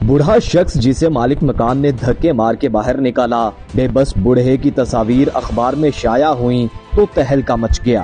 बूढ़ा शख्स जिसे मालिक मकान ने धक्के मार के बाहर निकाला, बेबस बूढ़े की तस्वीर अखबार में शाया हुई तो तहलका मच गया।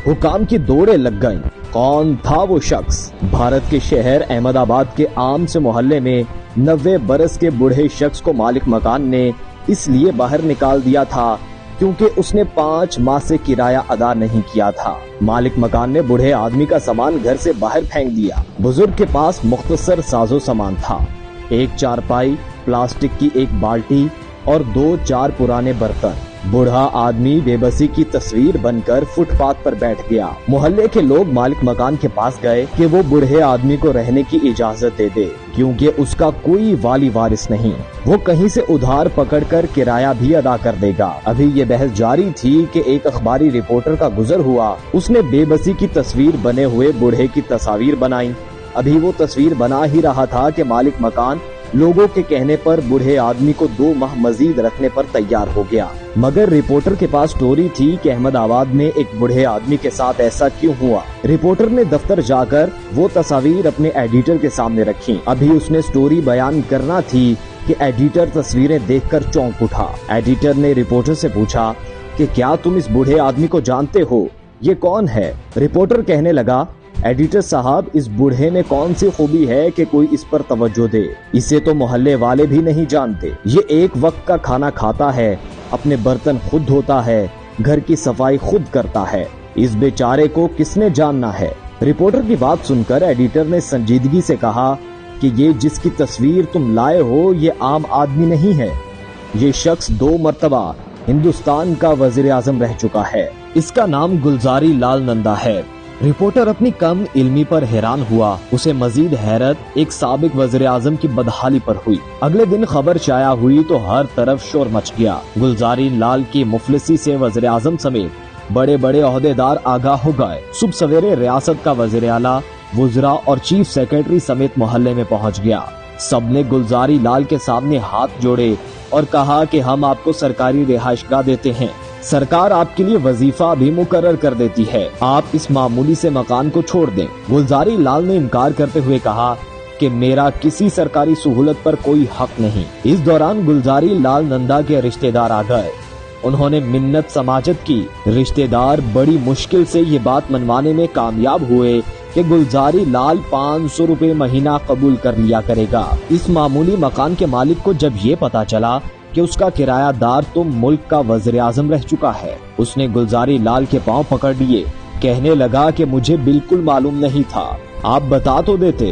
हुकाम की दौड़े लग गईं। कौन था वो शख्स? भारत के शहर अहमदाबाद के आम से मोहल्ले में 90 बरस के बूढ़े शख्स को मालिक मकान ने इसलिए बाहर निकाल दिया था क्योंकि उसने 5 माह से किराया अदा नहीं किया था। मालिक मकान ने बूढ़े आदमी का सामान घर से बाहर फेंक दिया। बुजुर्ग के पास मुख्तसर साजो सामान था, एक चारपाई, प्लास्टिक की एक बाल्टी और 2-4 पुराने बर्तन। बूढ़ा आदमी बेबसी की तस्वीर बनकर फुटपाथ पर बैठ गया। मोहल्ले के लोग मालिक मकान के पास गए कि वो बूढ़े आदमी को रहने की इजाजत दे दे, क्योंकि उसका कोई वाली वारिस नहीं। वो कहीं से उधार पकड़कर किराया भी अदा कर देगा। अभी ये बहस जारी थी कि एक अखबारी रिपोर्टर का गुजर हुआ। उसने बेबसी की तस्वीर बने हुए बूढ़े की तस्वीर बनाई। अभी वो तस्वीर बना ही रहा था कि मालिक मकान लोगों के कहने पर बूढ़े आदमी को 2 माह मजीद रखने पर तैयार हो गया। मगर रिपोर्टर के पास स्टोरी थी कि अहमदाबाद में एक बूढ़े आदमी के साथ ऐसा क्यों हुआ। रिपोर्टर ने दफ्तर जाकर वो तस्वीर अपने एडिटर के सामने रखी। अभी उसने स्टोरी बयान करना थी कि एडिटर तस्वीरें देखकर चौंक उठा। एडिटर ने रिपोर्टर से पूछा कि क्या तुम इस बूढ़े आदमी को जानते हो? ये कौन है? रिपोर्टर कहने लगा, एडिटर साहब, इस बूढ़े में कौन सी खूबी है कि कोई इस पर तवज्जो दे? इसे तो मोहल्ले वाले भी नहीं जानते। ये एक वक्त का खाना खाता है, अपने बर्तन खुद धोता है, घर की सफाई खुद करता है। इस बेचारे को किसने जानना है? रिपोर्टर की बात सुनकर एडिटर ने संजीदगी से कहा कि ये जिसकी तस्वीर तुम लाए हो ये आम आदमी नहीं है। ये शख्स 2 मर्तबा हिंदुस्तान का वजीर आजम रह चुका है। इसका नाम गुलजारी लाल नंदा है। रिपोर्टर अपनी कम इल्मी पर हैरान हुआ। उसे मजीद हैरत एक साबिक वज़ीर आज़म की बदहाली पर हुई। अगले दिन खबर शाया हुई तो हर तरफ शोर मच गया। गुलजारी लाल की मुफलिसी से वज़ीर आज़म समेत बड़े बड़े ओहदेदार आगाह हो गए। सुबह सवेरे रियासत का वज़ीर आला, वुज़रा और चीफ सेक्रेटरी समेत मोहल्ले में पहुंच गया। सबने गुलजारी लाल के सामने हाथ जोड़े और कहा कि हम आपको सरकारी रिहाइशगाह देते हैं। सरकार आपके लिए वजीफा भी मुकर्रर कर देती है। आप इस मामूली से मकान को छोड़ दें। गुलजारी लाल ने इनकार करते हुए कहा कि मेरा किसी सरकारी सहूलत पर कोई हक नहीं। इस दौरान गुलजारी लाल नंदा के रिश्तेदार आ गए। उन्होंने मिन्नत समाजत की। रिश्तेदार बड़ी मुश्किल से ये बात मनवाने में कामयाब हुए कि गुलजारी लाल 500 रुपए महीना कबूल कर लिया करेगा। इस मामूली मकान के मालिक को जब ये पता चला कि उसका किरायादार तो मुल्क का वज़ीर आज़म रह चुका है, उसने गुलजारी लाल के पांव पकड़ लिए। कहने लगा कि मुझे बिल्कुल मालूम नहीं था, आप बता तो देते।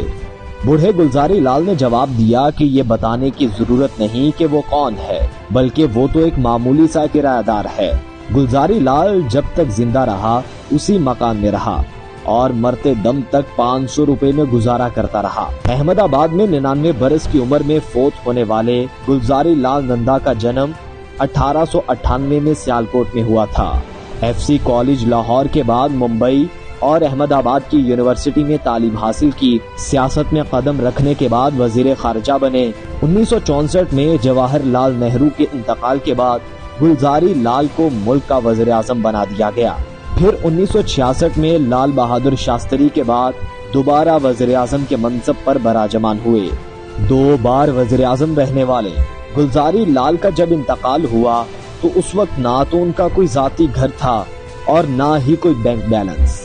बूढ़े गुलजारी लाल ने जवाब दिया कि ये बताने की जरूरत नहीं कि वो कौन है, बल्कि वो तो एक मामूली सा किरायादार है। गुलजारी लाल जब तक जिंदा रहा उसी मकान में रहा और मरते दम तक 500 रुपए में गुजारा करता रहा। अहमदाबाद में 99 बरस की उम्र में फौत होने वाले गुलजारी लाल नंदा का जन्म 1898 में सियालकोट में हुआ था। FC कॉलेज लाहौर के बाद मुंबई और अहमदाबाद की यूनिवर्सिटी में तालीम हासिल की। सियासत में कदम रखने के बाद वजीर खारजा बने। 1964 में जवाहरलाल नेहरू के इंतकाल के बाद गुलजारी लाल को मुल्क का वजीर आजम बना दिया गया। फिर 1966 में लाल बहादुर शास्त्री के बाद दोबारा वज़ीर आज़म के मनसब पर बराजमान हुए। 2 बार वज़ीर आज़म रहने वाले गुलजारी लाल का जब इंतकाल हुआ तो उस वक्त ना तो उनका कोई जाती घर था और ना ही कोई बैंक बैलेंस।